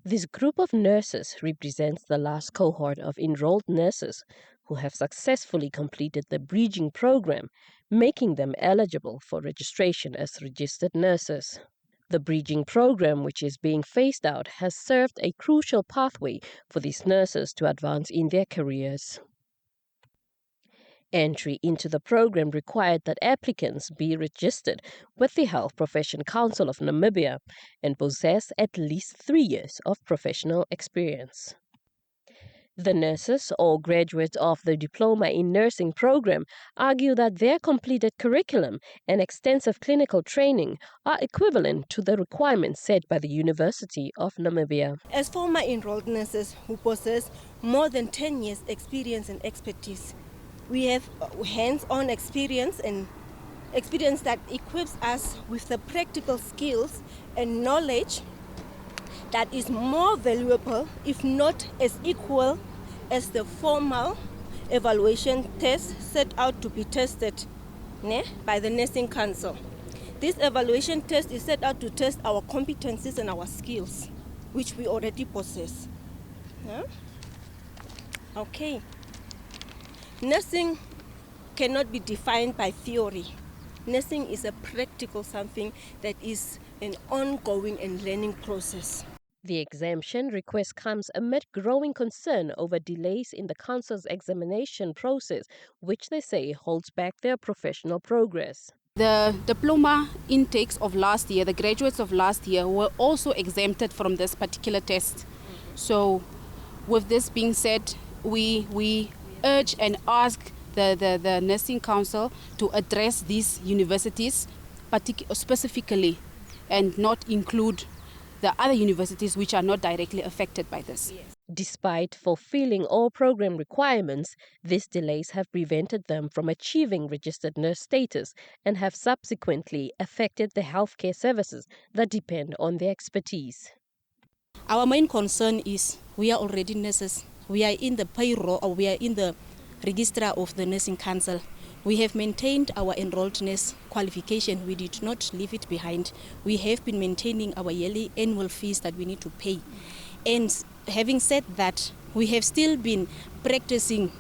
This group of nurses represents the last cohort of enrolled nurses who have successfully completed the bridging program, making them eligible for registration as registered nurses. The bridging program, which is being phased out, has served a crucial pathway for these nurses to advance in their careers. Entry into the program required that applicants be registered with the Health Profession Council of Namibia and possess at least 3 years of professional experience. The nurses or graduates of the Diploma in Nursing program argue that their completed curriculum and extensive clinical training are equivalent to the requirements set by the University of Namibia. As former enrolled nurses who possess more than 10 years experience and expertise, we have hands-on experience and experience that equips us with the practical skills and knowledge that is more valuable, if not as equal, as the formal evaluation test set out to be tested by the Nursing Council. This evaluation test is set out to test our competencies and our skills, which we already possess. Okay. Nursing cannot be defined by theory. Nursing is a practical something that is an ongoing and learning process. The exemption request comes amid growing concern over delays in the Council's examination process, which they say holds back their professional progress. The diploma intakes of last year, the graduates of last year, were also exempted from this particular test. So with this being said, we urge and ask the Nursing Council to address these universities specifically and not include the other universities which are not directly affected by this. Despite fulfilling all program requirements, these delays have prevented them from achieving registered nurse status and have subsequently affected the healthcare services that depend on their expertise. Our main concern is we are already nurses. We are in the payroll, or we are in the register of the Nursing Council. We have maintained our enrolled nurse qualification. We did not leave it behind. We have been maintaining our yearly annual fees that we need to pay. And having said that, we have still been practicing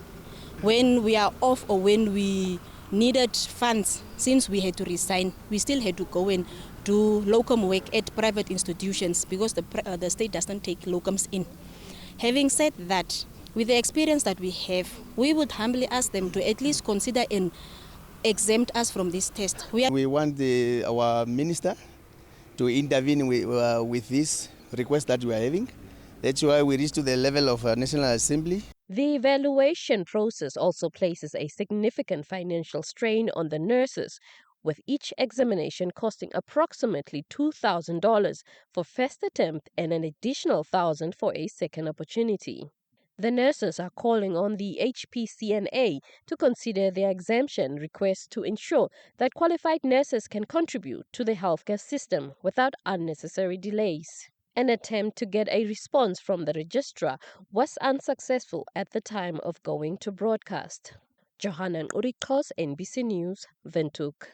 when we are off or when we needed funds. Since we had to resign, we still had to go and do locum work at private institutions because the state doesn't take locums in. Having said that, with the experience that we have, we would humbly ask them to at least consider and exempt us from this test. We want our minister to intervene with this request that we are having. That's why we reached to the level of National Assembly. The evaluation process also places a significant financial strain on the nurses, with each examination costing approximately $2,000 for first attempt and an additional $1,000 for a second opportunity. The nurses are calling on the HPCNA to consider their exemption request to ensure that qualified nurses can contribute to the healthcare system without unnecessary delays. An attempt to get a response from the registrar was unsuccessful at the time of going to broadcast. Johanna Urikos, NBC News, Windhoek.